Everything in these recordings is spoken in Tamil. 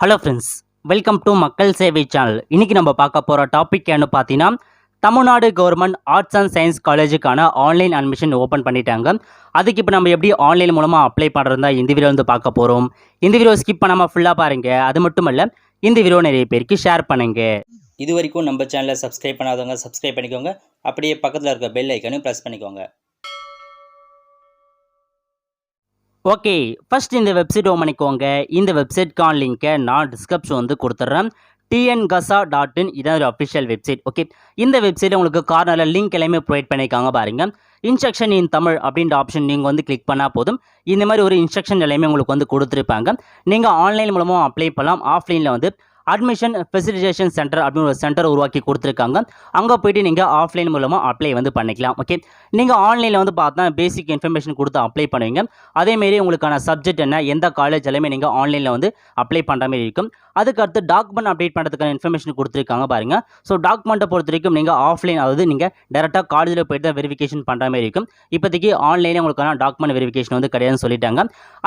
ஹலோ ஃப்ரெண்ட்ஸ், வெல்கம் டு மக்கள் சேவை சேனல். இன்றைக்கி நம்ம பார்க்க போகிற டாபிக் என்ன பார்த்தீங்கன்னா, Tamil Nadu government arts and science காலேஜுக்கான ஆன்லைன் அட்மிஷன் ஓப்பன் பண்ணிட்டாங்க. அதுக்கு இப்போ நம்ம எப்படி ஆன்லைன் மூலமாக அப்ளை பண்ணுறதா இந்த வீடியோ வந்து பார்க்க போகிறோம். இந்த வீடியோ ஸ்கிப் பண்ணாமல் ஃபுல்லாக பாருங்கள். அது மட்டும் இல்லை, இந்த வீடியோ நிறைய பேருக்கு ஷேர் பண்ணுங்கள். இது வரைக்கும் நம்ம சேனலை சப்ஸ்கிரைப் பண்ணாதவங்க சப்ஸ்கிரைப் பண்ணிக்கோங்க. அப்படியே பக்கத்தில் இருக்க பெல் ஐக்கனையும் ப்ரெஸ் பண்ணிக்கோங்க. ஓகே, ஃபர்ஸ்ட் இந்த வெப்சைட் ஓப்பன் பண்ணிக்கோங்க. இந்த வெப்சைட்கான லிங்க்கை நான் டிஸ்கிரிப்ஷன் வந்து கொடுத்துட்றேன். tngasa.in இதான் ஒரு அஃபிஷியல் வெப்சைட். ஓகே, இந்த வெப்சைட்டில் உங்களுக்கு கார்னரில் லிங்க் எல்லாமே ப்ரொவைட் பண்ணியிருக்காங்க பாருங்கள். இன்ஸ்ட்ரக்ஷன் இன் தமிழ் அப்படின்ற ஆப்ஷன் நீங்கள் வந்து கிளிக் பண்ணால் போதும். இந்த மாதிரி ஒரு இன்ஸ்ட்ரக்ஷன் எல்லாமே உங்களுக்கு வந்து கொடுத்துருப்பாங்க. நீங்கள் ஆன்லைன் மூலமாக அப்ளை பண்ணலாம். ஆஃப்லைனில் வந்து அட்மிஷன் ஃபெசிலிட்டேஷன் சென்டர் அப்படின்னு ஒரு சென்டர் உருவாக்கி கொடுத்துருக்காங்க. அங்கே போய்ட்டு நீங்கள் ஆஃப்லைன் மூலமாக அப்ளை வந்து பண்ணிக்கலாம். ஓகே, நீங்கள் ஆன்லைனில் வந்து பார்த்தா பேசிக் இன்ஃபர்மேஷன் கொடுத்து அப்ளை பண்ணுவீங்க. அதேமாரி உங்களுக்கான சப்ஜெக்ட் என்ன, எந்த காலேஜ் எல்லாமே நீங்கள் ஆன்லைனில் வந்து அப்ளை பண்ணுற மாதிரி இருக்கும். அதுக்கடுத்து டாக்குமெண்ட் அப்டேட் பண்ணுறதுக்கான இன்ஃபர்மேஷன் கொடுத்துருக்காங்க பாருங்கள். ஸோ டாக்குமெண்ட்டை பொறுத்த வரைக்கும் நீங்கள் ஆஃப்லைன், அதாவது நீங்கள் டேரெக்டாக காலேஜில் போய்ட்டு தான் வெரிஃபிகேஷன் பண்ணுற மாதிரி இருக்கும். இப்போதைக்கு ஆன்லைனில் உங்களுக்கான டாக்குமெண்ட் வெரிஃபிகேஷன் வந்து கிடையாதுன்னு சொல்லிட்டாங்க.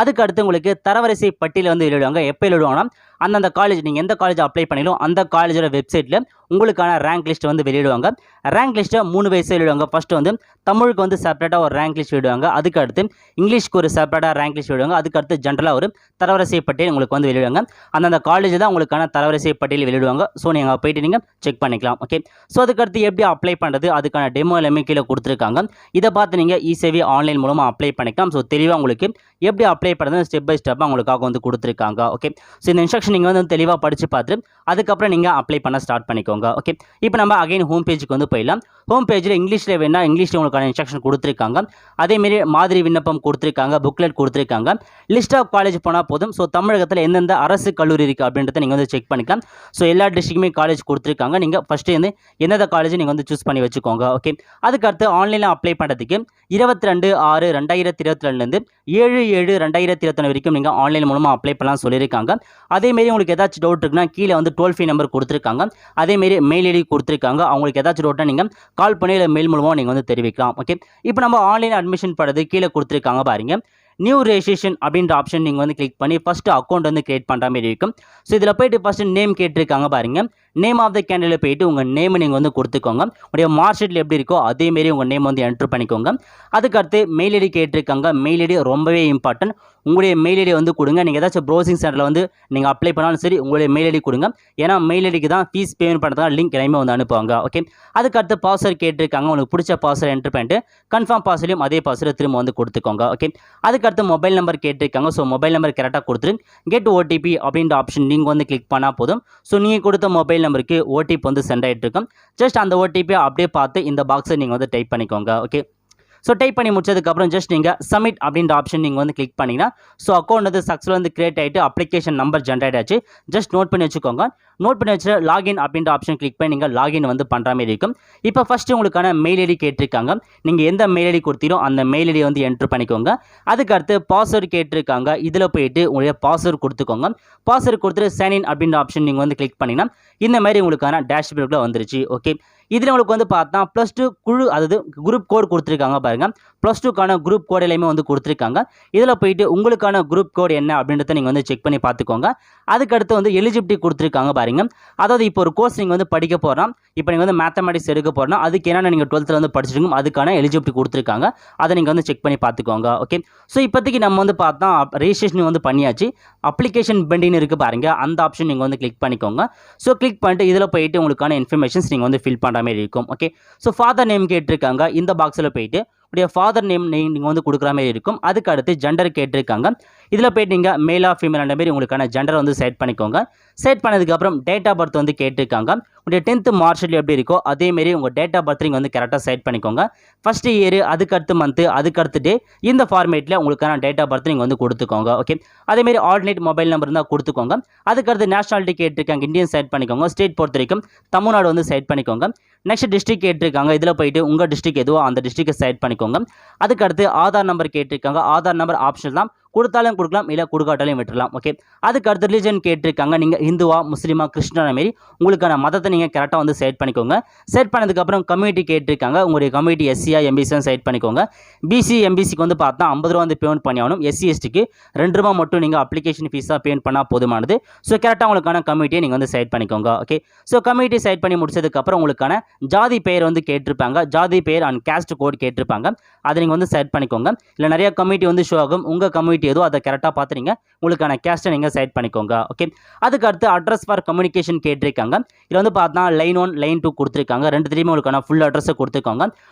அதுக்கடுத்து உங்களுக்கு தரவரிசை பட்டியல் வந்து எழுதுவாங்க. எப்போ எழுதுவாங்கன்னா, அந்தந்த காலேஜ் நீங்கள் எந்த காலேஜ் அப்ளை பண்ணிடும் அந்த காலேஜோட வெப்சைட்டில் உங்களுக்கான ரேங்க் லிஸ்ட் வந்து வெளியிடுவாங்க. ரேங்க் லிஸ்ட்டை 3 வயசு வெளியிடுவாங்க. ஃபஸ்ட்டு வந்து தமிழுக்கு வந்து செப்பரேட்டாக ஒரு ரேங்க் லிஸ்ட் வெளியிடுவாங்க. அதுக்கடுத்து இங்கிலீஷ்க்கு ஒரு செப்பரேட்டாக ரேங்க் லிஸ்ட் வெளியிடுவாங்க. அதுக்கடுத்து ஜென்ரலாக ஒரு தரவரிசை பட்டியல் உங்களுக்கு வந்து வெளியிடுவாங்க. அந்தந்த காலேஜ் தான் உங்களுக்கான தரவரிசை பட்டியல் வெளியிடுவாங்க. ஸோ நீங்கள் போய்ட்டு நீங்கள் செக் பண்ணிக்கலாம். ஓகே, ஸோ அதுக்கடுத்து எப்படி அப்ளை பண்ணுறது, அதுக்கான டெமோ எல்லாமே கீழே கொடுத்துருக்காங்க. இதை பார்த்து நீங்கள் ஈஸியாகவே ஆன்லைன் மூலமாக அப்ளை பண்ணிக்கலாம். ஸோ தெளிவாக உங்களுக்கு எப்படி அப்ளை பண்ணுறது ஸ்டெப் பை ஸ்டெப்பாக உங்களுக்காக வந்து கொடுத்துருக்காங்க. ஓகே, ஸோ இந்த இன்ஸ்ட்ரக்ஷன் நீங்கள் வந்து தெளிவாக படித்து பார்த்துட்டு அதுக்கப்புறம் நீங்கள் அப்ளை பண்ண ஸ்டார்ட் பண்ணிக்கோங்க. ஓகே, இப்போ நம்ம அகைன் ஹோம் பேஜுக்கு வந்து போயிடலாம். ஹோம் பேஜில் இங்கிலீஷில் வேணால் இங்கிலீஷில் உங்களுக்கான இன்ஸ்ட்ரக்ஷன் கொடுத்துருக்காங்க. அதேமாரி மாதிரி விண்ணப்பம் கொடுத்துருக்காங்க, புக்லெட் கொடுத்துருக்காங்க. லிஸ்ட் ஆஃப் காலேஜ் போனால் போதும். ஸோ தமிழகத்தில் எந்தெந்த அரசு கல்லூரி இருக்குது அப்படின்றத நீங்கள் வந்து செக் பண்ணிக்கலாம். ஸோ எல்லா டிஸ்ட்ரிக்ட்டுமே காலேஜ் கொடுத்துருக்காங்க. நீங்கள் ஃபஸ்ட்டு வந்து எந்தெந்த காலேஜ் நீங்கள் வந்து சூஸ் பண்ணி வச்சுக்கோங்க. ஓகே, அதுக்கடுத்து ஆன்லைனில் அப்ளை பண்ணுறதுக்கு 22/6/2022 7/7/2021 வரைக்கும் நீங்கள் ஆன்லைன் மூலமாக அப்ளை பண்ணலாம் சொல்லியிருக்காங்க. அதேமாரி உங்களுக்கு ஏதாச்சும் டவுட் இருக்குன்னா கீழே வந்து டோல் ஃப்ரீ நம்பர் கொடுத்துருக்காங்க. அதேமாரி மெயில் ஐடி கொடுத்துருக்காங்க. அவங்களுக்கு ஏதாச்சும் டவுட்னா நீங்கள் கால் பண்ணி இல்லை மெயில் மூலமாக நீங்கள் வந்து தெரிவிக்கலாம். ஓகே, இப்போ நம்ம ஆன்லைன் அட்மிஷன் பண்ணுறது கீழே கொடுத்துருக்காங்க பாருங்க. நியூ ரெஜிஸ்ட்ரேஷன் அப்படின்ற ஆப்ஷன் நீங்கள் வந்து கிளிக் பண்ணி ஃபஸ்ட்டு அக்கௌண்ட் வந்து கிரியேட் பண்ணுற மாதிரி இருக்கும். ஸோ இதில் போய்ட்டு ஃபஸ்ட்டு நேம் கேட்டிருக்காங்க பாருங்கள். நேம் ஆஃப் த கேண்டிடேட் போய்ட்டு உங்கள் நேமை நீங்கள் வந்து கொடுத்துக்கோங்க. உங்களுடைய மார்க் ஷீட்டில் எப்படி இருக்கோ அதேமாரி உங்கள் நேம் வந்து என்ட்ரு பண்ணிக்கோங்க. அதுக்கடுத்து மெயில் ஐடி கேட்டிருக்காங்க. மெயில் ஐடி ரொம்பவே இம்பார்ட்டன்ட். உங்களுடைய மெயில் ஐடி வந்து கொடுங்க. நீங்கள் ஏதாச்சும் ப்ரௌசிங் சென்டரில் வந்து நீங்கள் அப்ளை பண்ணாலும் சரி உங்களுடைய மெயில் ஐடி கொடுங்க. ஏன்னா மெயில் ஐடிக்கு தான் ஃபீஸ் பேமெண்ட் பண்ணுறதுக்கான லிங்க் எல்லாமே வந்து அனுப்புவாங்க. ஓகே, அதுக்கடுத்து பாஸ்வேர்ட் கேட்டிருக்காங்க. உங்களுக்கு பிடிச்ச பாஸ்வேர்ட் என்ட்ரு பண்ணிட்டு கன்ஃபார்ம் பாஸ்வேர்டையும் அதே பாஸ்வேர்டை திரும்ப வந்து கொடுத்துக்கோங்க. ஓகே, அதுக்கடுத்து மொபைல் நம்பர் கேட்டிருக்காங்க. ஸோ மொபைல் நம்பர் கரெக்டாக கொடுத்துட்டு கெட் ஓடிபி அப்படின்ற ஆப்ஷன் நீங்கள் வந்து கிளிக் பண்ணால் போதும். ஸோ நீங்கள் கொடுத்த மொபைல் நம்பருக்கு ஓடிபி வந்து சென்ட் ஆகிட்டு இருக்கும். ஜஸ்ட் அந்த ஓடிபியை அப்படியே பார்த்து இந்த பாக்ஸை நீங்கள் வந்து டைப் பண்ணிக்கோங்க. ஓகே, ஸோ டைப் பண்ணி முடிச்சதுக்கப்புறம் ஜஸ்ட் நீங்கள் சப்மிட் அப்படின்ற ஆப்ஷன் நீங்கள் வந்து கிளிக் பண்ணிங்கன்னா ஸோ அக்கௌண்ட் வந்து சக்ஸஸ்ஃபுல் வந்து கிரியேட் ஆகிட்டு அப்ளிகேஷன் நம்பர் ஜென்ரேட் ஆச்சு. ஜஸ்ட் நோட் பண்ணி வச்சுக்கோங்க. நோட் பண்ணி வச்சு லாகின் அப்படின்ற ஆப்ஷன் கிளிக் பண்ணி நீங்கள் லாகின் வந்து பண்ணுற மாதிரி இருக்கும். இப்போ ஃபஸ்ட்டு உங்களுக்கான மெயில் ஐடி கேட்டிருக்காங்க. நீங்கள் எந்த மெயில் ஐடி கொடுத்தீரோ அந்த மெயில் ஐடி வந்து என்ட்ரு பண்ணிக்கோங்க. அதுக்கடுத்து பாஸ்வேர்டு கேட்டிருக்காங்க. இதில் போயிட்டு உங்களுடைய பாஸ்வேர்டு கொடுத்துக்கோங்க. பாஸ்வேர்டு கொடுத்துட்டு சைன்இன் அப்படின்ற ஆப்ஷன் நீங்கள் வந்து கிளிக் பண்ணிங்கன்னா இந்த மாதிரி உங்களுக்கான டேஷ்போர்டில் வந்துருச்சு. ஓகே, இதில் உங்களுக்கு வந்து பார்த்தா +2 குழு, அதாவது குரூப் கோட் கொடுத்துருக்காங்க பாருங்கள். +2க்கான குரூப் கோட் எல்லாமே வந்து கொடுத்துருக்காங்க. இதில் போயிட்டு உங்களுக்கான குரூப் கோட் என்ன அப்படின்றத நீங்கள் வந்து செக் பண்ணி பார்த்துக்கோங்க. அதுக்கடுத்து வந்து எலிஜிபிலிட்டி கொடுத்துருக்காங்க பாருங்கள். அதாவது இப்போ ஒரு கோர்ஸ் நீங்கள் வந்து படிக்க போகிறோம். இப்போ நீங்கள் வந்து மேத்தமெட்டிக்ஸ் எடுக்க போகிறோம்னா அதுக்கு என்னென்ன நீங்கள் 12th வந்து படிச்சிருக்கோம் அதுக்கான எலிஜிபிலிட்டி கொடுத்துருக்காங்க. அதை நீங்கள் வந்து செக் பண்ணி பார்த்துக்கோங்க. ஓகே, ஸோ இப்போதைக்கு நம்ம வந்து பார்த்தா ரெஜிஸ்ட்ரேஷன் வந்து பண்ணியாச்சு. அப்ளிகேஷன் பெண்டிங் இருக்குது பாருங்கள். அந்த ஆப்ஷன் நீங்கள் வந்து கிளிக் பண்ணிக்கோங்க. ஸோ கிளிக் பண்ணிட்டு இதில் போயிட்டு உங்களுக்கான இன்ஃபர்மேஷன்ஸ் நீங்கள் வந்து ஃபில் பண்ணுற மாதிரி இருக்கும். ஓகே, ஸோ ஃபாதர் நேம் கேட்டிருக்காங்க. இந்த பாக்ஸில் போயிட்டு உடைய ஃபாதர் நேம் நீங்கள் வந்து கொடுக்குற மாதிரி இருக்கும். அதுக்கு அடுத்து ஜெண்டர் கேட்டிருக்காங்க. இதில் போய்ட்டு நீங்கள் மேலா ஃபீமேல் அந்த மாதிரி உங்களுக்கான ஜெண்டர் வந்து செட் பண்ணிக்கோங்க. செட் பண்ணதுக்கப்புறம் டேட் ஆஃப் பர்த் வந்து கேட்டிருக்காங்க. உடைய 10th மார்க் ஷீட் எப்படி இருக்கோ அதேமாரி உங்கள் டேட் ஆஃப் பர்த் நீங்கள் வந்து கரெக்டாக செட் பண்ணிக்கோங்க. ஃபஸ்ட்டு இயர், அதுக்கடுத்து மந்த்து, அதுக்கடுத்து டே, இந்த ஃபார்மேட்டில் உங்களுக்கான டேட் ஆஃப் பர்த் நீங்கள் வந்து கொடுத்துக்கோங்க. ஓகே, அதேமாரி ஆல்டர்னேட் மொபைல் நம்பர் இருந்தால் கொடுத்துக்கோங்க. அதுக்கடுத்து நேஷனாலிட்டி கேட்டிருக்காங்க. இந்தியன் செட் பண்ணிக்கோங்க. ஸ்டேட் பொறுத்த வரைக்கும் தமிழ்நாடு வந்து செட் பண்ணிக்கோங்க. நெக்ஸ்ட் டிஸ்ட்ரிக்ட் கேட்டிருக்காங்க. இதில் போயிட்டு உங்கள் டிஸ்ட்ரிக்ட் எதுவோ அந்த டிஸ்ட்ரிக்டை செட் பண்ணிக்கோங்க. அதுக்கடுத்து ஆதார் நம்பர் கேட்டிருக்காங்க. ஆதார் நம்பர் ஆப்ஷன் தான். கொடுத்தாலும் கொடுக்கலாம், இல்லை கொடுக்காட்டாலும் விட்டுறலாம். ஓகே, அதுக்கு அடுத்த ரிலிஜன் கேட்டிருக்காங்க. நீங்கள் ஹிந்துவா, முஸ்லீமா, கிறிஸ்டினா மாரி உங்களுக்கான மதத்தை நீங்கள் கரெக்டாக வந்து செட் பண்ணிக்கோங்க. செட் பண்ணதுக்கப்புறம் கம்யூனிட்டி கேட்டிருக்காங்க. உங்களுடைய கம்யூனிட்டி எஸ்சியா எம்பிசியாக செட் பண்ணிக்கோங்க. பிசி எம்பிசிக்கு வந்து பார்த்தா 50 ரூபா வந்து பேமெண்ட் பண்ணி ஆகணும். எஸ்சி எஸ்டிக்கு 2 ரூபா மட்டும் நீங்கள் அப்ளிகேஷன் ஃபீஸாக பேமெண்ட் பண்ணால் போதுமானது. ஸோ கரெக்டாக உங்களுக்கான கம்யூனிட்டியை நீங்கள் வந்து செட் பண்ணிக்கோங்க. ஓகே, ஸோ கம்யூனிட்டி செட் பண்ணி முடிச்சதுக்கப்புறம் உங்களுக்கான ஜாதி பெயர் வந்து கேட்டிருப்பாங்க. ஜாதி பெயர் அண்ட் கேஸ்ட் கோட் கேட்டிருப்பாங்க. அதை நீங்கள் வந்து செட் பண்ணிக்கோங்க. இல்லை நிறைய கம்யூனிட்டி வந்து ஷோ ஆகும். உங்கள் கம்யூனிட்டி ஏதோ அதை கரெக்டாக பார்த்து நீங்கள் உங்களுக்கான கேஸ்ட்டை நீங்கள் செட் பண்ணிக்கோங்க. ஓகே, அதுக்கு அடுத்து அட்ரஸ் ஃபார் கம்யூனிகேஷன் கேட்டிருக்காங்க. இதில் வந்து பார்த்தா லைன் 1 லைன் 2 கொடுத்துருக்காங்க. ரெண்டுத்துலேயுமே உங்களுக்கான ஃபுல் அட்ரஸை கொடுத்துருக்காங்க.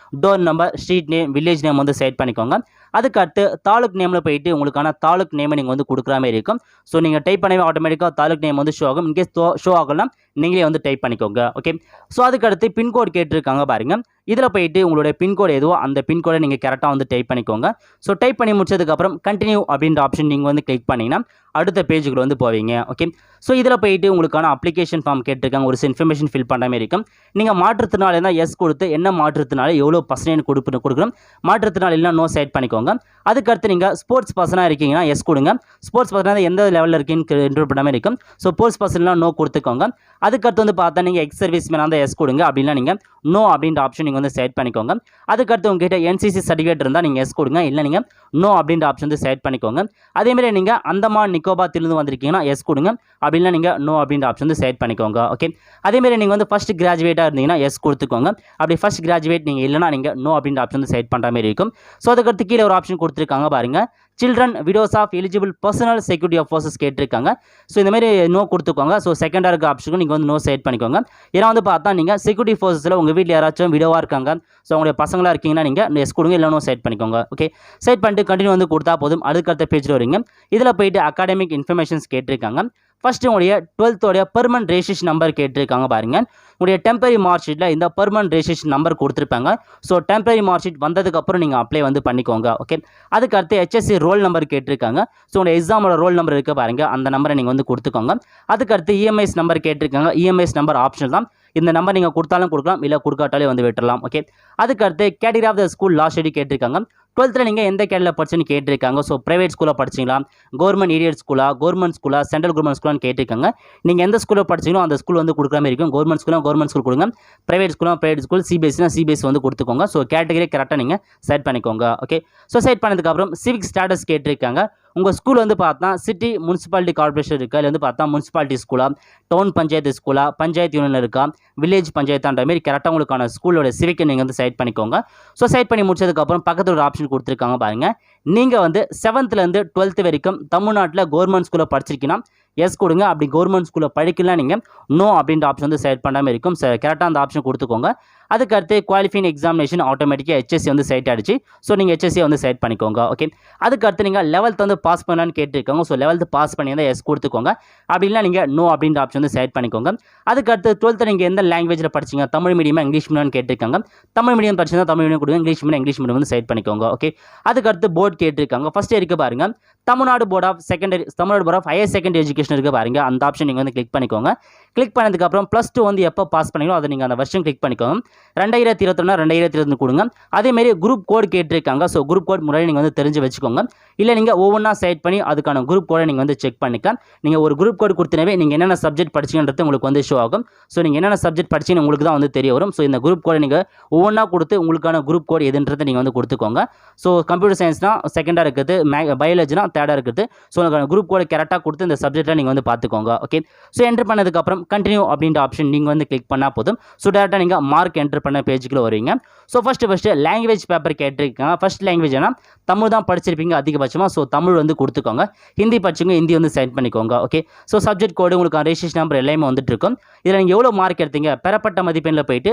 Door number, street name, village name வந்து செட் பண்ணிக்கோங்க. அதுக்கு அடுத்து தாலுக் நேமில் போயிட்டு உங்களுக்கான தாலுக் நேமை நீங்கள் வந்து கொடுக்குற மாதிரி இருக்கும். ஸோ நீங்கள் டைப் பண்ணவே ஆட்டோமேட்டிக்காக தாலுக் நேம் வந்து ஷோ ஆகும். இன்கேஸ் ஷோ ஆகலாம் நீங்களே வந்து டைப் பண்ணிக்கோங்க. ஓகே, ஸோ அதுக்கு அடுத்து பின்கோட் கேட்டிருக்காங்க பாருங்கள். இதில் போயிட்டு உங்களுடைய பின்கோடு எதுவோ அந்த பின்கோடை நீங்கள் கரெக்டாக வந்து டைப் பண்ணிக்கோங்க. ஸோ டைப் பண்ணி முடிச்சதுக்கப்புறம் கண்டினியூ அப்படின்ற ஆப்ஷன் நீங்கள் வந்து கிளிக் பண்ணிங்கன்னா அடுத்த பேஜுக்குள்ள வந்து போவீங்க. ஓகே, ஸோ இதில் போயிட்டு உங்களுக்கான அப்ளிகேஷன் ஃபார்ம் கேட்டிருக்காங்க. ஒரு இன்ஃபர்மேஷன் ஃபில் பண்ணுற மாதிரி இருக்கும். நீங்கள் மாற்றுத்திறனாளி இருந்தால் எஸ் கொடுத்து என்ன மாற்றுத்திறனாளி எவ்வளோ பர்சன்டேஜ் கொடுக்கணும், மாற்றுத்திறனாளி இல்லை நோ செட் பண்ணிக்கோங்க. அதுக்கடுத்து நீங்கள் ஸ்போர்ட்ஸ் பர்சனாக இருக்கீங்கன்னா எஸ் கொடுங்க. ஸ்போர்ட்ஸ் பர்சனாக எந்த லெவலில் இருக்கீங்கன்னு இன்டர்வியூ பண்ண மாதிரி இருக்கும். ஸோ ஸ்போர்ட்ஸ் பர்சன்லாம் நோ கொடுத்துக்கோங்க. அதுக்கடுத்து வந்து பார்த்தா நீங்கள் எக்ஸ் சர்வீஸ் மேனாக இருந்தால் எஸ் கொடுங்க. அப்படின்னா நீங்கள் நோ அப்படின்ற ஆப்ஷன் நீங்கள் வந்து செட் பண்ணிக்கோங்க. அதுக்கடுத்து உங்ககிட்ட என்சிசி சர்டிஃபிகேட் இருந்தால் நீங்கள் எஸ் கொடுங்க. இல்லை நீங்கள் நோ அப்படின்ற ஆப்ஷன் வந்து செட் பண்ணிக்கோங்க. அதேமாதிரி நீங்கள் அந்தமான் நிக்கோபார்லேருந்து வந்திருக்கீங்கன்னா எஸ் கொடுங்க. அப்படின்னா நீங்கள் நோ அப்படின்ற ஆப்ஷன் வந்து செட் பண்ணிக்கோங்க. ஓகே, அதேமாதிரி நீங்கள் வந்து ஃபஸ்ட் கிராஜுவேட்டாக இருந்தீங்கன்னா எஸ் கொடுத்துக்கோங்க. அப்படி ஃபஸ்ட் கிராஜுவேட் நீங்கள் இல்லைனா நீங்கள் நோ அப்படின்ற ஆப்ஷன் வந்து செட் பண்ணுற மாதிரி இருக்கும். ஸோ அதுக்கடுத்து கீழே ஒரு ஆப்ஷன் கொடுத்துருக்காங்க பாருங்கள். Children widows of eligible personnel security of forces கேட்டிருக்காங்க. ஸோ இந்தமாதிரி நோ கொடுத்துக்கோங்க. ஸோ செகண்டாக இருக்க ஆப்ஷனுக்கு நீங்கள் வந்து நோ செட் பண்ணிக்கோங்க. ஏன்னா வந்து பார்த்தா நீங்கள் செக்யூரிட்டி ஃபோர்ஸஸில் உங்கள் வீட்டில் யாராச்சும் விடோவாக இருக்காங்க, ஸோ உங்களுடைய பசங்களாக இருக்கீங்கன்னா நீங்கள் எஸ் கொடுங்க, இல்லை நோ செட் பண்ணிக்கோங்க. ஓகே, செட் பண்ணிட்டு கண்டினியூ வந்து கொடுத்தா போதும். அதுக்கடுத்த பேஜில் வரீங்க. இதில் போயிட்டு அகாடமிக் இன்ஃபர்மேஷன்ஸ் கேட்டிருக்காங்க. ஃபஸ்ட்டு உங்களுடைய 12th பெர்மனன்ட் ரெஜிஸ்ட்ரேஷன் நம்பர் கேட்டிருக்காங்க பாருங்கள். உங்களுடைய டெம்பரரி மார்க் ஷீட்டில் இந்த பெர்மனன்ட் ரெஜிஸ்ட்ரேஷன் நம்பர் கொடுத்துருப்பாங்க. ஸோ டெம்பரரி மார்க் ஷீட் வந்ததுக்கப்புறம் நீங்கள் அப்ளை வந்து பண்ணிக்கோங்க. ஓகே, அதுக்கு அடுத்து HSC ரோல் நம்பர் கேட்டிருக்காங்க. ஸோ உங்களுடைய எக்ஸாமோட ரோல் நம்பர் இருக்க பாருங்கள், அந்த நம்பரை நீங்கள் வந்து கொடுத்துக்கோங்க. அதுக்கு அடுத்து EMIS நம்பர் கேட்டிருக்காங்க. EMIS நம்பர் ஆப்ஷனல் தான். இந்த நம்பர் நீங்கள் கொடுத்தாலும் கொடுக்கலாம், இல்லை கொடுக்காட்டாலே வந்து விட்டுறலாம். ஓகே, அதுக்கு அடுத்து category of the school last studied கேட்டிருக்காங்க. 12th நீங்கள் எந்த கேட்டரியில் படிச்சுன்னு கேட்டிருக்காங்க. ஸோ ப்ரைவேட் ஸ்கூலில் படிச்சிங்களா, கவர்மெண்ட் எய்டட் ஸ்கூலா, கவர்மெண்ட் ஸ்கூலா, சென்ட்ரல் கவர்மெண்ட் ஸ்கூலான்னு கேட்டிருக்காங்க. நீங்கள் எந்த ஸ்கூலில் படிச்சிங்களோ அந்த ஸ்கூல் வந்து கொடுக்குற மாதிரி இருக்கும். கவர்மெண்ட் ஸ்கூலாக கவர்மெண்ட் ஸ்கூல் கொடுங்க, ப்ரைவேட் ஸ்கூலாக ப்ரைவேட் ஸ்கூல், சிபிஎஸ்சினா சிபிஎஸ்சி வந்து கொடுத்துக்கோங்க. ஸோ கேட்டகரி கரெக்டாக நீங்கள் செட் பண்ணிக்கோங்க. ஓகே, ஸோ செட் பண்ணதுக்கப்புறம் சிவிக் ஸ்டேட்டஸ் கேட்டிருக்காங்க. உங்கள் ஸ்கூல் வந்து பார்த்தா சிட்டி முனிசிபாலிட்டி கார்பரேஷன் இருக்கா, இல்லை வந்து பார்த்தா முனிசிபாலிட்டி ஸ்கூலா, டவுன் பஞ்சாயத்து ஸ்கூலா, பஞ்சாயத்து யூனியன் இருக்கா, வில்லேஜ் பஞ்சாயத்தான்ற மாதிரி கரெக்டாக உங்களுக்கான ஸ்கூலோட சிவிக்கை நீங்கள் வந்து செட் பண்ணிக்கோங்க. ஸோ செட் பண்ணி முடிச்சதுக்கப்புறம் பக்கத்தில் ஒரு ஆப்ஷன் கொடுத்துருக்காங்க பாருங்கள். நீங்கள் வந்து 7th-லேருந்து 12th வரைக்கும் தமிழ்நாட்டில் கவர்மெண்ட் ஸ்கூலில் படிச்சிருக்கீங்கன்னா எஸ் கொடுங்க. அப்படி கவர்மெண்ட் ஸ்கூலில் படிக்கலாம் நீங்கள் நோ அப்படின்ற ஆப்ஷன் வந்து செட் பண்ணாமல் இருக்கும். கரெக்டாக அந்த ஆப்ஷன் கொடுத்துக்கோங்க. அதுக்கு அடுத்து குவாலிஃபைங் எக்ஸாமினேஷன் ஆட்டோமேட்டிக்காக HSC வந்து செட் ஆகிடுச்சு. ஸோ நீங்கள் HSC வந்து செட் பண்ணிக்கோங்க. ஓகே, அதுக்கு அடுத்து நீங்கள் 11th வந்து பாஸ் பண்ணலான்னு கேட்டிருக்காங்க. ஸோ 11th பாஸ் பண்ணியிருந்தால் எஸ் கொடுத்துக்கோங்க. அப்படின்னா நீங்கள் நோ அப்படின்ற ஆப்ஷன் வந்து செட் பண்ணிக்கோங்க. அதுக்கு அடுத்து 12th நீங்கள் எந்த லாங்குவேஜில் படிச்சிங்க, தமிழ் மீடியமாக இங்கிலீஷ் மீடியம்னு கேட்டிருக்காங்க. தமிழ் மீடியம் படிச்சிருந்தா தமிழ் மீடியம் கொடுங்க, இங்கிலீஷ் மீடியம் வந்து செட் பண்ணிக்கோங்க. ஓகே, அதுக்கு அடுத்து போர்டு கேட்டிருக்காங்க. ஃபஸ்ட் இருக்க பாருங்க Tamil Nadu board of higher secondary education இருக்க பாருங்க, அந்த ஆப்ஷன் நீங்கள் வந்து கிளிக் பண்ணிக்கோங்க. கிளிக் பண்ணதுக்கப்புறம் +2 வந்து எப்போ பாஸ் பண்ணீங்களோ அதை நீங்கள் அந்த வருஷம் கிளிக் பண்ணிக்கோங்க. 2021 2022 கொடுங்க. அதேமாரி குரூப் கோட் கேட்டிருக்காங்க. ஸோ குரூப் கோட் முறையை நீங்கள் வந்து தெரிஞ்சு வச்சுக்கோங்க. இல்லை நீங்கள் ஒவ்வொன்றா செட் பண்ணி அதுக்கான குரூப் கோடை நீங்கள் வந்து செக் பண்ணிக்கலாம். நீங்கள் ஒரு குரூப் கோட் கொடுத்தனவே நீங்கள் என்னென்ன சப்ஜெக்ட் படிச்சிங்கன்றது உங்களுக்கு வந்து ஷோ ஆகும். ஸோ நீங்கள் என்னென்ன சப்ஜெக்ட் படிச்சிங்கன்னு உங்களுக்கு தான் வந்து தெரிய வரும். ஸோ இந்த குரூப் கோடை நீங்கள் ஒவ்வொன்றா கொடுத்து உங்களுக்கான குரூப் கோட் எதுன்றதை நீங்கள் வந்து கொடுத்துக்கோங்க. ஸோ கம்ப்யூட்டர் சயின்ஸ்னா செகண்டாக இருக்குது, பயாலஜினா தேர்டாக இருக்குது. ஸோ உங்களுக்கான குரூப் கோடை கரெக்டாக கொடுத்து இந்த சப்ஜெக்ட்டில் நீங்கள் வந்து பார்த்துக்கோங்க. ஓகே, ஸோ என்ட்ரு பண்ணதுக்கப்புறம் கண்டினியூ அப்படின்ற ஆப்ஷன் நீங்கள் வந்து கிளிக் பண்ணால் போதும். ஸோ டேரெக்டாக நீங்கள் மார்க் என்ட்ரு பண்ண பேஜுக்குள்ள வருவீங்க. ஸோ ஃபஸ்ட்டு லாங்குவேஜ் பேப்பர் கேட்டிருக்காங்க. ஃபஸ்ட் லாங்குவேஜ் ஏன்னா தமிழ் தான் படிச்சிருப்பீங்க அதிகபட்சமாக. ஸோ தமிழ் வந்து கொடுத்துக்கோங்க. ஹிந்தி படிச்சுங்க, ஹிந்தி வந்து செட் பண்ணிக்கோங்க. ஓகே, ஸோ சப்ஜெக்ட் கோடு உங்களுக்கு ரெஜிஸ்ட்ரேஷன் நம்பர் எல்லாமே வந்துட்டு இருக்கும். இதில் நீங்கள் எவ்வளோ மார்க் எடுத்தீங்க, பெறப்பட்ட மதிப்பெண்ணில் போயிட்டு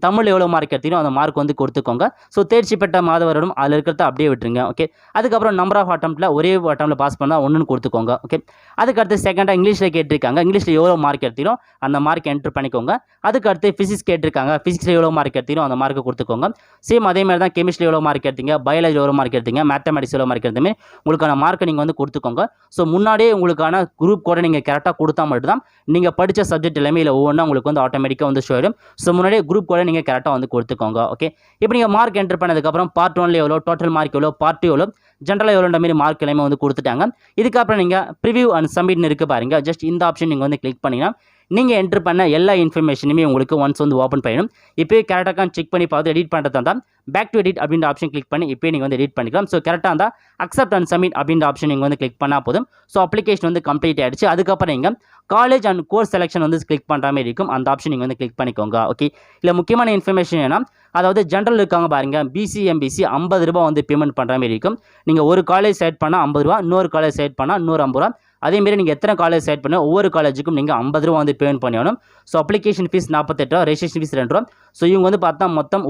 தமிழில் எவ்வளோ மார்க் எடுத்தீங்களோ அந்த மார்க் வந்து கொடுத்துக்கோங்க. ஸோ தேர்ச்சி பெற்ற மாத வருடம் அதில் இருக்கிறத அப்படியே விட்டுருங்க. ஓகே, அதுக்கப்புறம் நம்பர் ஆஃப் அட்டம்ப்டில் ஒரே அட்டம்ப்டில் பாஸ் பண்ணால் 1ன்னு கொடுத்துக்கோங்க. ஓகே, அதுக்கடுத்து செகண்டாக இங்கிலீஷில் கேட்டிருக்காங்க. இங்கிலீஷில் எவ்வளோ மார்க் எடுத்தீங்களோ அந்த மார்க் என்ட்ரு பண்ணிக்கோங்க. அதுக்கடுத்து ஃபிசிக்ஸ் கேட்டிருக்காங்க. ஃபிசிக்ஸில் ஃபிசிக்ஸில் எவ்வளோ மார்க் எடுத்தீங்களோ அந்த மார்க்கை கொடுத்துக்கோங்க. சேம் அதே மாதிரி தான் கெமிஸ்ட்ரி எவ்வளோ மார்க் எடுத்தீங்க, பயாலஜி எவ்வளோ மார்க் எடுத்தீங்க, மேத்தமெட்டிக்ஸ் எவ்வளோ மார்க் எடுத்தீங்க, உங்களுக்கான மார்க்கை நீங்கள் வந்து கொடுத்துக்கோங்க. ஸோ முன்னாடியே உங்களுக்கான குரூப் கூட நீங்கள் கரெக்டாக கொடுத்தா மட்டும்தான் நீங்கள் படித்த சப்ஜெக்ட் எல்லாமே இல்லை ஒவ்வொன்றா உங்களுக்கு வந்து ஆட்டோமேட்டிக்காக வந்து ஷோ ஆகிடும். ஸோ முன்னாடியே குரூப் கூட நீங்கள் கரெக்டாக வந்து கொடுத்துக்கோங்க. ஓகே, இப்போ நீங்கள் மார்க் என்டர் பண்ணதுக்கப்புறம் பார்ட் 1ல எவ்வளோ, டோட்டல் மார்க் எவ்வளோ, பார்ட் 2 எவ்வளோ, ஜென்ரலாக எவ்வளோன்ற மாதிரி மார்க் எல்லாமே வந்து கொடுத்துட்டாங்க. இதுக்கப்புறம் நீங்கள் ப்ரிவியூ அண்ட் சப்மிட்னு இருக்குது பாருங்க. ஜஸ்ட் இந்த ஆப்ஷன் நீங்கள் வந்து கிளிக் பண்ணிங்கன்னா நீங்கள் என்ட்ரு பண்ண எல்லா இன்ஃபர்மேஷனுமே உங்களுக்கு ஒன்ஸ் வந்து ஓப்பன் பண்ணிடும். இப்போயே கரெக்டாக செக் பண்ணி பார்த்து எடிட் பண்ணுறதா இருந்தால் பேக் டு எடிட் அப்படின்ற ஆப்ஷன் கிளிக் பண்ணி இப்போ நீங்கள் வந்து எடிட் பண்ணிக்கலாம். ஸோ கரெக்டாக இருந்தால் அக்செப்ட் அண்ட் சப்மிட் அப்படின்ற ஆப்ஷன் நீங்கள் வந்து கிளிக் பண்ணால் போதும். ஸோ அப்ளிகேஷன் வந்து கம்ப்ளீட் ஆகிடுச்சு. அதுக்கப்புறம் நீங்கள் காலேஜ் அண்ட் கோர்ஸ் செலெக்ஷன் வந்து கிளிக் பண்ணுற மாதிரி இருக்கும். அந்த ஆப்ஷன் நீங்கள் வந்து கிளிக் பண்ணிக்கோங்க. ஓகே, இல்லை முக்கியமான இன்ஃபர்மேஷன் ஏன்னா அதாவது ஜென்ரல் இருக்காங்க பாருங்க, பிசி எம்பிசி 50 ரூபா வந்து பேமெண்ட் பண்ணுற மாதிரி இருக்கும். நீங்கள் ஒரு காலேஜ் செலக்ட் பண்ணால் 50 ரூபா, இன்னொரு காலேஜ் செலக்ட் பண்ணால் 150 ரூபா. அதேமாரி நீங்கள் எத்தனை காலேஜ் செலக்ட் பண்ணால் ஒவ்வொரு காலேஜுக்கும் நீங்கள் 50 ரூபா வந்து பேமெண்ட் பண்ணியாகணும். ஸோ அப்ளிகேஷன் ஃபீஸ் 48 ரூபா, ரெஜிஸ்ட்ரேஷன் ஃபீஸ் 2 ரூபா. ஸோ இவங்க வந்து பார்த்தா மொத்தம்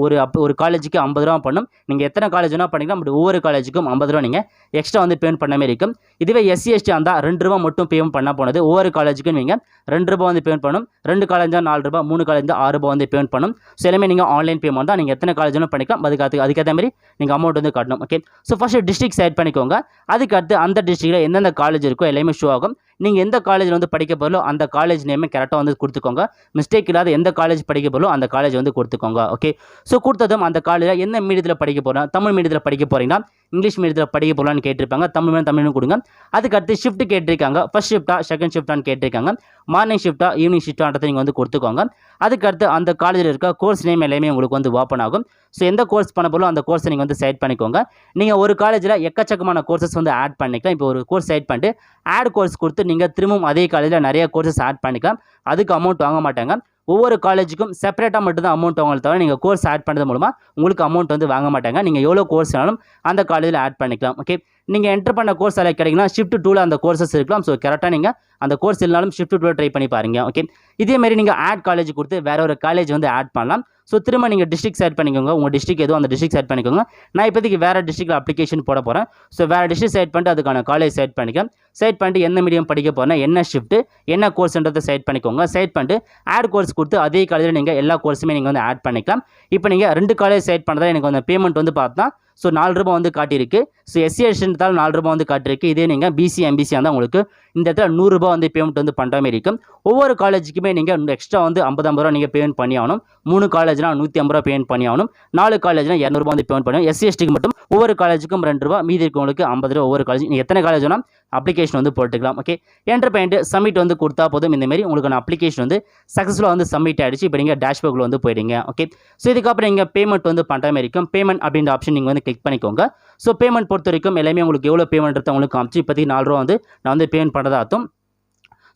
ஒரு காலேஜுக்கு 50 ரூபா பண்ணும். நீங்கள் எத்தனை காலேஜ் வேணால் பண்ணிக்கலாம், பட் ஒவ்வொரு காலேஜுக்கும் 50 ரூபா நீங்கள் எக்ஸ்ட்ரா வந்து பேமெண்ட் பண்ண மாதிரி இருக்கும். இதுவே எஸ்சி எஸ்டி இருந்தால் 2 ரூபா மட்டும் பேமெண்ட் பண்ணால் போனது. ஒவ்வொரு காலேஜுக்கும் நீங்கள் 2 ரூபா வந்து பேமெண்ட் பண்ணணும். 2 காலேஜ் தான் 4 ரூபா, 3 காலேஜ் தான் 6 ரூபா வந்து பேமெண்ட் பண்ணணும். ஸோ எல்லாமே நீங்கள் ஆன்லைன் பேமெண்ட் தான். நீங்கள் எத்தனை காலேஜ் வேணால் பண்ணிக்கலாம். அதுக்கேற்ற மாதிரி நீங்கள் அமௌண்ட் வந்து காட்டணும். Okay, so first district select பண்ணிக்கோங்க. அதுக்கடுத்து அந்த டிஸ்ட்ரிக்ட்டில் எந்தெந்த காலேஜ் இருக்கோ எல்லாமே ஷோ ஆகும். நீங்கள் எந்த காலேஜில் வந்து படிக்க போகிறோ அந்த காலேஜ் நேமே கரெக்டாக வந்து கொடுத்துக்கோங்க. மிஸ்டேக் இல்லாத எந்த காலேஜ் படிக்க போகிறோ அந்த காலேஜ் வந்து கொடுத்துக்கோங்க. ஓகே, ஸோ கொடுத்ததும் அந்த காலேஜில் என்ன மீடியத்தில் படிக்க போகிறோம், தமிழ் மீடியத்தில் படிக்க போகிறீங்கன்னா இங்கிலீஷ் மீடியத்தில் படிக்க போகலான்னு கேட்டிருப்பாங்க. தமிழ்னு கொடுங்க. அதுக்கடுத்து ஷிஃப்ட் கேட்டிருக்காங்க. ஃபர்ஸ்ட் ஷிஃப்ட்டா செகண்ட் ஷிஃப்ட்டான்னு கேட்டிருக்காங்க. மார்னிங் ஷிஃப்ட்டா ஈவினிங் ஷிஃப்ட்டான்றதை நீங்கள் வந்து கொடுத்துக்கோங்க. அதுக்கடுத்து அந்த காலேஜில் இருக்க கோர்ஸ் நேம் எல்லாமே உங்களுக்கு வந்து ஓப்பன் ஆகும். ஸோ எந்த கோர்ஸ் பண்ண போகிறோம் அந்த கோர்ஸை நீங்கள் வந்து செலக்ட் பண்ணிக்கோங்க. நீங்கள் ஒரு காலேஜில் எக்கச்சக்கமான கோர்சஸ் வந்து ஆட் பண்ணிக்கலாம். இப்போ ஒரு கோர்ஸ் செலக்ட் பண்ணிட்டு ஆட் கோர்ஸ் கொடுத்து நீங்கள் திரும்பவும் அதே காலேஜில் நிறைய கோர்சஸ் ஆட் பண்ணிக்கலாம். அதுக்கு அமௌண்ட் வாங்க மாட்டாங்க. ஒவ்வொரு காலேஜுக்கும் செப்பரேட்டாக மட்டும்தான் அமௌண்ட் வாங்கல தவிர நீங்கள் கோர்ஸ் ஆட் பண்ணுறது மூலமாக உங்களுக்கு அமௌண்ட் வந்து வாங்க மாட்டாங்க. நீங்கள் எவ்வளோ கோர்ஸ் வேணாலும் அந்த காலேஜில் ஆட் பண்ணிக்கலாம். ஓகே, நீங்கள் என்டர் பண்ண கோர்ஸ் அதில் கிடைக்குன்னா ஷிஃப்ட் 2ல அந்த கோர்சஸ் இருக்கலாம். ஸோ கரெக்டாக நீங்கள் அந்த கோர்ஸ் இல்லைனாலும் ஷிஃப்ட் 2ல ட்ரை பண்ணி பாருங்க. ஓகே, இதேமாரி நீங்கள் ஆட் காலேஜ் கொடுத்து வேற ஒரு காலேஜ் வந்து ஆட் பண்ணலாம். ஸோ திரும்ப நீங்கள் டிஸ்ட்ரிக்ட் செலக்ட் பண்ணிக்கோங்க. உங்கள் டிஸ்ட்ரிக்ட் எதுவும் அந்த டிஸ்ட்ரிக்ட் செலக்ட் பண்ணிக்கோங்க. நான் இப்போதைக்கு வேறு டிஸ்ட்ரிக்ட்டில் அப்ளிகேஷன் போட போகிறேன். ஸோ வேறு டிஸ்ட்ரிக்ட் செலக்ட் பண்ணிட்டு அதுக்கான காலேஜ் செலக்ட் பண்ணிக்கலாம். செலக்ட் பண்ணிட்டு எந்த மீடியம் படிக்க போகிறேன்னா என்ன ஷிஃப்ட் என்ன கோர்ஸ்ன்றதை செலக்ட் பண்ணிக்கோங்க. செலக்ட் பண்ணிட்டு ஆட் கோர்ஸ் கொடுத்து அதே காலேஜில் நீங்கள் எல்லா கோர்ஸுமே நீங்கள் வந்து ஆட் பண்ணிக்கலாம். இப்போ நீங்கள் 2 காலேஜ் செலக்ட் பண்ணுறதா எனக்கு அந்த பேமெண்ட் வந்து பார்த்தா ஸோ 4 ரூபா வந்து காட்டியிருக்கு. ஸோ எஸ்சி எஸ்டின்றதால் 4 ரூபா வந்து காட்டியிருக்கு. இதே நீங்கள் பிசி எம்பிசி இருந்தால் உங்களுக்கு இந்த இடத்துல 100 ரூபா வந்து பேமெண்ட் வந்து பண்ணுற மாதிரி இருக்கும். ஒவ்வொரு காலேஜுக்குமே நீங்கள் எக்ஸ்ட்ரா வந்து 50 ரூபா நீங்கள் பேமெண்ட் பண்ணி ஆகணும். 3 காலேஜ்னா 150 ரூபா பேமெண்ட் பண்ணி ஆகணும். 4 காலேஜ்னா 200 ரூபா வந்து பேமெண்ட் பண்ணணும். எஸ்சி எஸ்டிக்கு மட்டும் ஒவ்வொரு காலேஜுக்கும் 2 ரூபா, மீதி இருக்கவங்களுக்கு 50 ரூபா. ஒவ்வொரு காலேஜ் நீங்கள் எத்தனை காலேஜ் வேணால் அப்ளிகேஷன் வந்து போட்டுக்கலாம். ஓகே, என்டர் பண்ணிட்டு சப்மிட் வந்து கொடுத்தா போதும். இந்தமாரி உங்களுக்கான அப்ளிகேஷன் வந்து சக்ஸஸ்ஃபுல்லாக வந்து சப்மிட் ஆகிடுச்சு. இப்போ நீங்கள் டேஷ்போர்டில் வந்து போயிடுங்க. ஓகே, ஸோ இதுக்கப்புறம் நீங்கள் பேமெண்ட் வந்து பண்ணுற மாதிரி இருக்கும். பேமெண்ட் அப்படின்ற ஆப்ஷன் நீங்கள் வந்து கிளிக் பண்ணிக்கோங்க. ஸோ பேமெண்ட் பொறுத்த வரைக்கும் எல்லாமே உங்களுக்கு எவ்வளோ பேமெண்ட் உங்களுக்கு காமிச்சு இப்போதைக்கு 4 ரூபா வந்து நான் வந்து பேமெண்ட் பண்ணுறதா அர்த்தம்.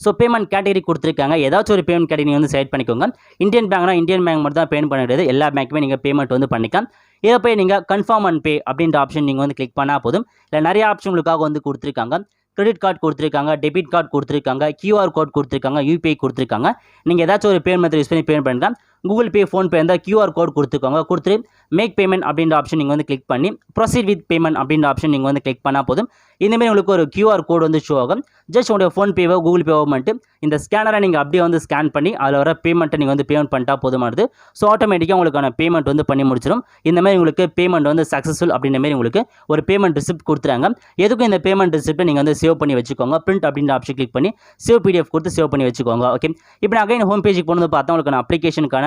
ஸோ பேமெண்ட் கேட்டகரி கொடுத்துருக்காங்க. ஏதாச்சும் ஒரு பேமெண்ட் கேட்டகரி வந்து செலக்ட் பண்ணிக்கோங்க. இந்தியன் பேங்க்னா இந்தியன் பேங்க் மட்டும் தான் பேமெண்ட் பண்ண முடியாது. எல்லா பேங்க்குமே நீங்கள் பேமெண்ட் வந்து பண்ணிக்கலாம். இதை போய் நீங்கள் கன்ஃபார்ம் அண்ட் பே அப்படின்ற ஆப்ஷன் நீங்கள் வந்து கிளிக் பண்ணால் போதும். இல்லை நிறைய ஆப்ஷன் உங்களுக்காக வந்து கொடுத்துருக்காங்க. கிரெடிட் கார்டு கொடுத்துருக்காங்க, டெபிட் கார்டு கொடுத்துருக்காங்க, QR கோட் கொடுத்துருக்காங்க, UPI கொடுத்துருக்காங்க. நீங்கள் ஏதாச்சும் ஒரு பேமெண்ட் யூஸ் பண்ணி பேமெண்ட் பண்ணிக்கலாம். கூகுள் பே, ஃபோன்பே இருந்தால் QR கோட் கொடுத்துக்கோங்க. கொடுத்துட்டு மேக் பேமெண்ட் அப்படின்ற ஆப்ஷன் நீங்கள் வந்து கிளிக் பண்ணி ப்ரொசீட் வித் பேமெண்ட் அப்படின்ற ஆப்ஷன் நீங்கள் வந்து கிளிக் பண்ணால் போதும். இந்தமாரி உங்களுக்கு ஒரு QR கோட் வந்து ஷோ ஆகும். ஜஸ்ட் உங்களுடைய ஃபோன்பேவோ கூகுள் பேவோ பண்ணிட்டு இந்த ஸ்கேனரை நீங்கள் அப்படியே வந்து ஸ்கேன் பண்ணி அதில் வர பேமெண்ட்டை நீங்கள் வந்து பேமெண்ட் பண்ணிட்டா போதுமானது. ஸோ ஆட்டோமேட்டிக்காக உங்களுக்கான பேமெண்ட் வந்து பண்ணி முடிச்சிடும். இந்தமாதிரி உங்களுக்கு பேமெண்ட் வந்து சக்ஸஸ்ஃபுல் அப்படின்ற மாதிரி உங்களுக்கு ஒரு பேமெண்ட் ரிசிப்ட் கொடுத்துறாங்க. எதுக்கும் இந்த பேமெண்ட் ரிசிப்ட்டை நீங்கள் வந்து சேவ் பண்ணி வச்சுக்கோங்க. பிரிண்ட் அப்படின்ற ஆப்ஷன் கிளிக் பண்ணி சேவ் PDF கொடுத்து சேவ் பண்ணி வச்சுக்கோங்க. ஓகே, இப்போ நான் அகைன் ஹோம் பேஜுக்கு போனது பார்த்தா உங்களுக்கான அப்ளிகேஷனுக்கான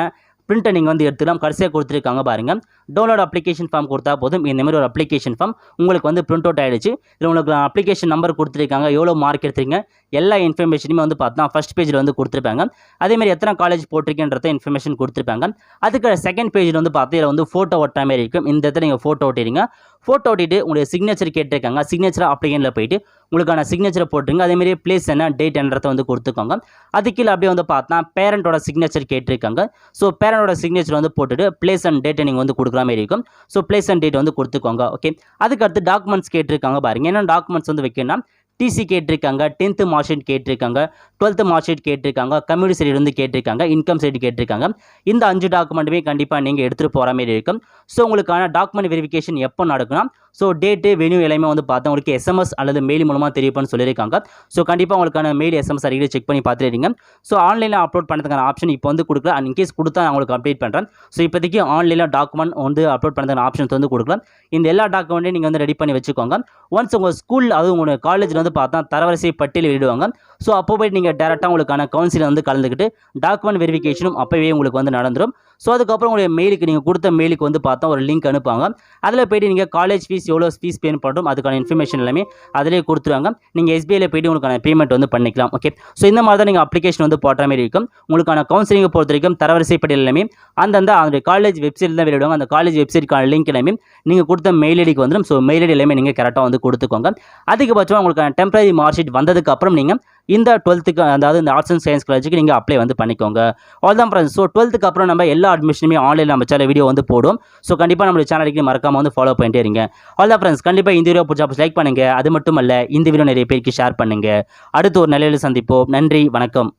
பிரிண்ட்டை நீங்கள் வந்து எடுத்துக்கலாம். கடைசியாக கொடுத்துருக்காங்க பாருங்கள். டவுன்லோட் அப்ளிகேஷன் ஃபார்ம் கொடுத்தா போதும். இந்தமாதிரி ஒரு அப்ளிகேஷன் ஃபார்ம் உங்களுக்கு வந்து பிரிண்ட் அவுட் ஆகிடுச்சு. இதில் உங்களுக்கு அப்ளிகேஷன் நம்பர் கொடுத்துருக்காங்க, எவ்வளோ மார்க் எடுத்துருங்க, எல்லா இன்ஃபர்மேஷனுமே வந்து பார்த்தா ஃபஸ்ட் பேஜில் வந்து கொடுத்துருப்பாங்க. அதேமாதிரி எத்தனை காலேஜ் போட்டிருக்கேன்றத இன்ஃபர்மேஷன் கொடுத்துருப்பாங்க. அதுக்கு செகண்ட் பேஜில் வந்து பார்த்து இதில் வந்து ஃபோட்டோ ஒட்டுற மாதிரி இருக்கும். இந்த இடத்துல நீங்கள் ஃபோட்டோ ஒட்டிடுங்க. ஃபோட்டோ ஒட்டிட்டு உங்களுடைய சிக்னேச்சர் கேட்டிருக்காங்க. சிக்னேச்சராக அப்ளிகேஷனில் போயிட்டு உங்களுக்கான சிக்னேச்சரை போட்டுருங்க. அதேமாதிரி பிளேஸ் என்ன டேட் என்றதை வந்து கொடுத்துக்கோங்க. அது கீழே அப்படியே வந்து பார்த்தா பேரண்ட்டோட சிக்னேச்சர் கேட்டிருக்காங்க. ஸோ பேரண்டோட சிக்னேச்சர் வந்து போட்டுட்டு பிளேஸ் அண்ட் டேட்டை நீங்கள் வந்து கொடுக்குற மாதிரி இருக்கும். ஸோ பிளேஸ் அண்ட் டேட் வந்து கொடுத்துக்கோங்க. ஓகே, அதுக்கடுத்து டாக்குமெண்ட்ஸ் கேட்டிருக்காங்க பாருங்க. என்ன டாக்குமெண்ட்ஸ் வந்து வைக்கணும்னா டிசி கேட்டிருக்காங்க, 10th மார்க் ஷீட் கேட்டிருக்காங்க, 12th மார்க் ஷீட் கேட்டிருக்காங்க, கம்யூனிட்டி சர்டிஃபிகேட் வந்து கேட்டிருக்காங்க, இன்கம் சர்டிஃபிகேட் கேட்டிருக்காங்க. இந்த 5 டாக்குமெண்ட்டுமே கண்டிப்பாக நீங்கள் எடுத்துகிட்டு போகிற மாதிரி இருக்கும். ஸோ உங்களுக்கான டாக்குமெண்ட் வெரிஃபிகேஷன் எப்போ நடக்கும்னா ஸோ டேட்டு வென்யூ எல்லாமே வந்து பார்த்தா உங்களுக்கு எஸ்எம்எஸ் அல்லது மெயில் மூலமாக தெரியும்னு சொல்லியிருக்காங்க. ஸோ கண்டிப்பாக உங்களுக்கான மெயில் எஸ்எம்எஸ் அடிக்கடி செக் பண்ணி பார்த்துருங்க. ஸோ ஆன்லைனில் அப்லோட் பண்ணுறதுக்கான ஆப்ஷன் இப்போ வந்து கொடுக்கல. இன்கேஸ் கொடுத்தா நான் உங்களுக்கு அப்டேட் பண்ணுறேன். ஸோ இப்போதைக்கு ஆன்லைனில் டாக்குமெண்ட் வந்து அப்லோட் பண்ணுறதுக்கான ஆப்ஷன்ஸ் வந்து கொடுக்கலாம். இந்த எல்லா டாக்குமெண்ட்டையும் நீங்கள் வந்து ரெடி பண்ணி வச்சுக்கோங்க. ஒன்ஸ் உங்கள் ஸ்கூல் அதுவும் உங்கள் காலேஜில் வந்து பார்த்தா தரவரிசை பட்டியல் வெளியிடுவாங்க. ஸோ அப்போ போய்ட்டு நீங்கள் டேரெக்டாக உங்களுக்கான கவுன்சிலில் வந்து கலந்துக்கிட்டு டாக்குமெண்ட் வெரிஃபிகேஷனும் அப்போவே உங்களுக்கு வந்து நடந்துடும். ஸோ அதுக்கப்புறம் உங்களுடைய மெயிலுக்கு நீங்கள் கொடுத்த மெயிலுக்கு வந்து பார்த்தா ஒரு லிங்க் அனுப்புவாங்க. அதில் போய்ட்டு நீங்கள் காலேஜ் ஃபீஸ் எவ்வளோ ஃபீஸ் பே பண்ணுறோம் அதுக்கான இன்ஃபர்மேஷன் எல்லாமே அதிலே கொடுத்துருவாங்க. நீங்கள் எஸ்பிஐயில் போய்ட்டு உங்களுக்கான பேமெண்ட் வந்து பண்ணிக்கலாம். ஓகே, ஸோ இந்த மாதிரி தான் நீங்கள் அப்ளிகேஷன் வந்து போடுற மாதிரி இருக்கும். உங்களுக்கான கவுன்சிலிங்கை பொறுத்த வரைக்கும் தரவரிசை பட்டியல் எல்லாமே அந்தந்த அந்த காலேஜ் வெப்சைட்டில் தான் வெளியிடுவாங்க. அந்த காலேஜ் வெப்சைட்டுக்கான லிங்க் எல்லாமே நீங்கள் கொடுத்த மெயில் ஐடிக்கு வந்துடும். ஸோ மெயில் ஐடி எல்லாமே நீங்கள் கரெக்டாக வந்து கொடுத்துக்கோங்க. அதிகபட்சமாக உங்களுக்கான டெம்பரரி மார்க் ஷீட் வந்ததுக்கப்புறம் நீங்கள் இந்த 12th அதாவது இந்த ஆர்ட்ஸ் அண்ட் சயின்ஸ் காலேஜுக்கு நீங்கள் அப்ளை வந்து பண்ணிக்கோங்க. அவ்வளோதான் ஃப்ரெண்ட்ஸ். ஸோ 12th அப்புறம் நம்ம எல்லா அட்மிஷனுமே ஆன்லைனில் நம்ம சேனல் வீடியோ வந்து போடும். ஸோ கண்டிப்பாக நம்ம சேனலுக்கு மறக்காமல் வந்து ஃபாலோ பண்ணிட்டே இருங்க. அவ்வளோதான் ஃப்ரெண்ட்ஸ். கண்டிப்பாக இந்த வீடியோ பிடிச்சா லைக் பண்ணுங்கள். அது மட்டும் அல்ல, இந்த வீடியோ நிறைய பேருக்கு ஷேர் பண்ணுங்கள். அடுத்து ஒரு நிலையில் சந்திப்போம். நன்றி, வணக்கம்.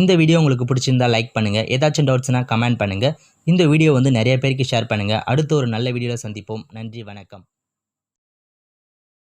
இந்த வீடியோ உங்களுக்கு பிடிச்சிருந்தா லைக் பண்ணுங்கள். ஏதாச்சும் டவுட்ஸ்னால் கமெண்ட் பண்ணுங்கள். இந்த வீடியோ வந்து நிறைய பேருக்கு ஷேர் பண்ணுங்கள். அடுத்து ஒரு நல்ல வீடியோவில் சந்திப்போம். நன்றி, வணக்கம்.